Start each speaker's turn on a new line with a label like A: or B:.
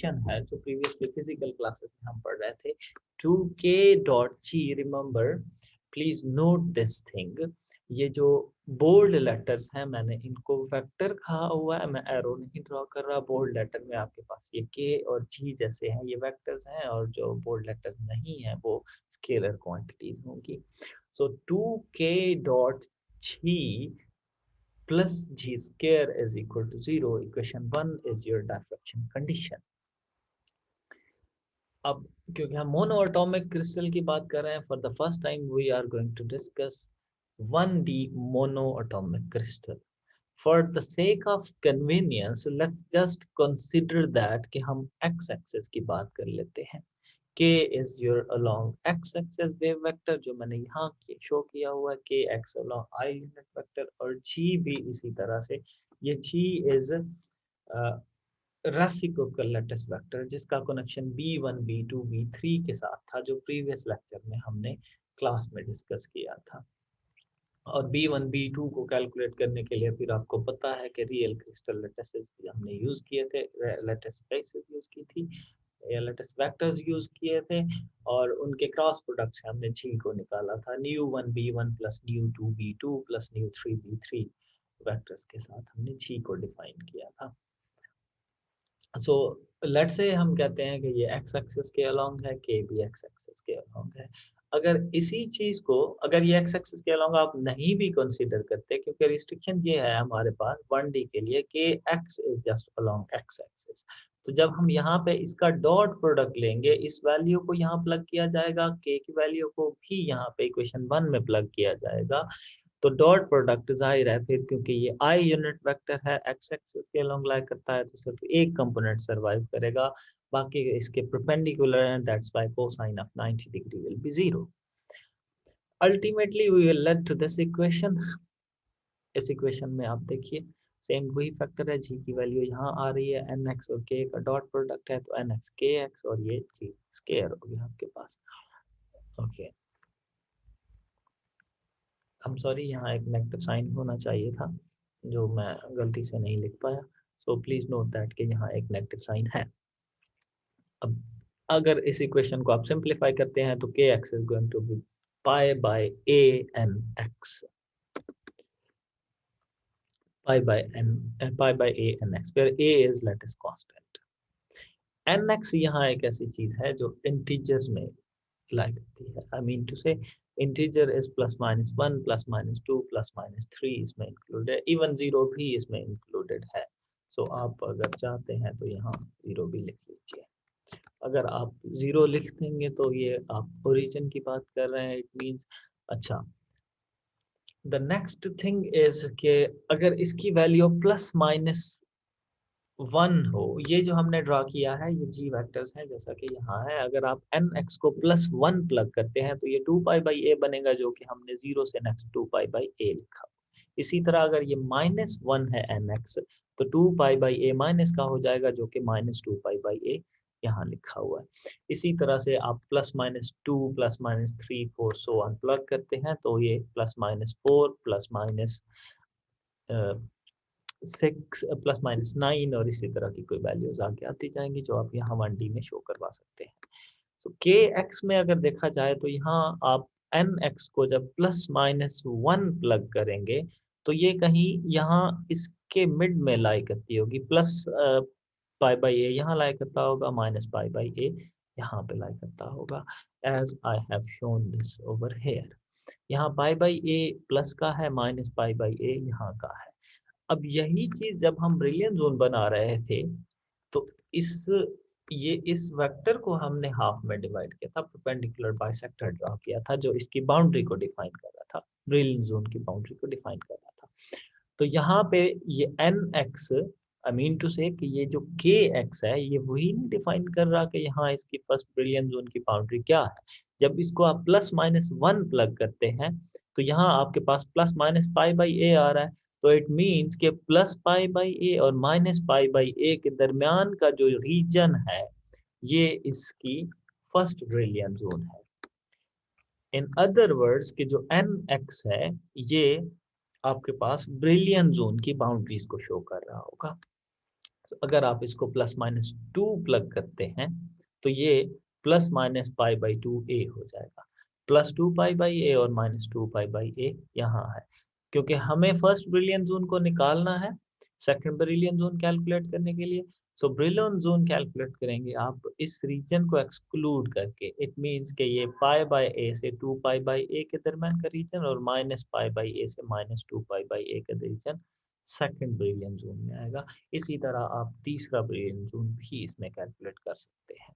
A: Restriction है जो previously physical classes में हम पढ़ रहे थे 2k.g, remember please note this thing. ये जो बोल्ड लेटर्स हैं मैंने इनको वेक्टर कहा हुआ है, मैं एरो नहीं ड्रॉ कर रहा। बोल्ड लेटर में आपके पास ये के और जी जैसे हैं, ये वेक्टर्स हैं, और जो बोल्ड लेटर नहीं है वो स्केलर क्वांटिटीज होंगी। सो 2k.g plus g square is equal to 0. Equation 1 is your diffraction condition. अब क्योंकि हम मोनोएटॉमिक क्रिस्टल की बात कर रहे हैं, for the first time we are going to discuss 1D monoatomic crystal. For the sake of convenience let's just consider that कि हम एक्स एक्सिस की बात कर लेते हैं। k is your along x axis wave vector जो मैंने यहाँ शो किया हुआ है, k x along I unit vector, और g भी इसी तरह से। ये g is reciprocal lattice vector जिसका कनेक्शन b1 b2 b3 के साथ था, जो प्रीवियस लेक्चर में हमने क्लास में डिस्कस किया था। और b1 b2 को कैलकुलेट करने के लिए फिर आपको पता है कि रियल क्रिस्टल लैटिसेस हमने यूज किए थे, लैटिस स्पेसेस यूज की थी, या लैटिस वेक्टर्स यूज किए थे, और उनके क्रॉस प्रोडक्ट से हमने जी को निकाला था, न्यू1 b1 प्लस न्यू2 b2 प्लस न्यू3 b3 वेक्टर्स के साथ हमने जी को डिफाइन किया था। सो लेट्स से हम कहते हैं कि ये एक्स एक्सिस के अलोंग है, के भी एक्स एक्सिस के अलोंग है। अगर इसी चीज को, अगर ये एक्स एक्सिस के अलोंग आप नहीं भी कंसीडर करते, क्योंकि रिस्ट्रिक्शन ये है हमारे पास 1D के लिए कि x is just along x axis, तो जब हम यहाँ पे इसका डॉट प्रोडक्ट लेंगे, इस वैल्यू को यहाँ प्लग किया जाएगा, के की वैल्यू को भी यहाँ पे इक्वेशन 1 में प्लग किया जाएगा, तो डॉट प्रोडक्ट जाहिर है फिर, क्योंकि ये आई यूनिट वेक्टर है, एक्स एक्सिस के अलोंग लाई करता है, तो सिर्फ एक कंपोनेंट सरवाइव करेगा, बाकी इसके परपेंडिकुलर है, that's why cosine of 90 degree will be 0। Ultimately we will lead to this equation. इस इक्वेशन में आप देखिए सेम वही फैक्टर है, जी की वैल्यू यहाँ आ रही है, एन एक्स और के का डॉट प्रोडक्ट है, तो एन एक्स के एक्स और ये जी स्केयर हो गया आपके पास। ओके, I'm sorry, यहाँ एक नेगेटिव साइन होना चाहिए था जो मैं गलती से नहीं लिख पाया, सो प्लीज नोट दैट कि यहाँ एक नेगेटिव साइन है। अब अगर इस इक्वेशन को आप सिंप्लीफाई करते हैं तो k x is going to be pi by a n x, pi by n, pi by a n x, where a is lattice constant. N x यहाँ एक ऐसी चीज है जो इंटीजर में लाई करती है, आई मीन टू से integer is plus minus 1 plus minus 2 plus minus 3 इसमें इंक्लूडेड है, इवन जीरो भी इसमें इंक्लूडेड है। सो आप अगर चाहते हैं तो यहाँ जीरो भी लिख लीजिए। अगर आप जीरो लिख देंगे तो ये आप ओरिजिन की बात कर रहे हैं, इट मींस अच्छा। द नेक्स्ट थिंग इज कि अगर इसकी वैल्यू प्लस माइनस 1 हो, ये जो हमने ड्रॉ किया है ये जी वेक्टर्स हैं जैसा कि यहाँ है, अगर आप एन एक्स को प्लस 1 प्लग करते हैं तो ये 2 पाई बाई ए बनेगा, जो कि हमने 0 से नेक्स्ट 2 पाई बाई ए लिखा। इसी तरह अगर ये माइनस 1 है एन एक्स, तो 2 पाई बाई ए माइनस का हो जाएगा, जो कि माइनस 2 पाई बाई ए यहाँ लिखा हुआ है। इसी तरह से आप plus minus 2 plus minus 3 4 so on plug करते हैं तो ये plus minus 4 plus minus 6 plus minus 9 और इसी तरह की कोई वैल्यूज आगे आती जाएंगी, जो आप यहाँ 1D में शो करवा सकते हैं। सो के एक्स में अगर देखा जाए तो यहाँ आप एन एक्स को जब प्लस माइनस 1 प्लग करेंगे तो ये कहीं यहाँ इसके मिड में लाई करती होगी, प्लस पाई बाई ए यहाँ लाई करता होगा, माइनस पाई बाई ए यहाँ पे लाई करता होगा, as I have shown this over here. यहाँ पाई बाई ए प्लस का है, माइनस पाई बाई ए यहाँ का है। अब यही चीज जब हम ब्रिलियंट जोन बना रहे थे तो इस ये इस वेक्टर को हमने हाफ में डिवाइड किया था, परपेंडिकुलर बाइसेक्टर ड्रॉ किया था जो इसकी बाउंड्री को डिफाइन कर रहा था, ब्रिलियंट जोन की बाउंड्री को डिफाइन कर रहा था। तो यहाँ पे ये n x, I mean to say कि ये जो के एक्स है ये वही नहीं डिफाइन कर रहा कि यहाँ इसकी फर्स्ट ब्रिलियंट जोन की बाउंड्री क्या है। जब इसको आप प्लस माइनस 1 प्लग करते हैं तो यहाँ आपके पास प्लस माइनस पाई बाई ए आ रहा है, तो इट मीन्स के प्लस पाई बाई ए और माइनस पाई बाई ए के दरमियान का जो रीजन है ये इसकी फर्स्ट ब्रिलियंट जोन है। इन अदर वर्ड्स कि जो एन एक्स है ये आपके पास ब्रिलियंट जोन की बाउंड्रीज को शो कर रहा होगा। तो अगर आप इसको प्लस माइनस 2 प्लग करते हैं तो ये plus minus pi by 2a हो जाएगा। प्लस 2 पाई बाई a और माइनस 2 पाई बाई a यहाँ है। क्योंकि हमें फर्स्ट ब्रिलियन जोन को निकालना है सेकंड ब्रिलियन जोन कैलकुलेट करने के लिए। सो ब्रिलियन जोन कैलकुलेट करेंगे आप इस रीजन को एक्सक्लूड करके। इट मीन्स कि ये पाई बाई a से 2 पाई बाई a के दरमियान का रीजन और माइनस पाई बाई a से माइनस 2 पाई बाई a का रीजन सेकंड ब्रिलियन जोन में आएगा। इसी तरह आप तीसरा ब्रिलियन जोन भी इसमें कैलकुलेट कर सकते हैं।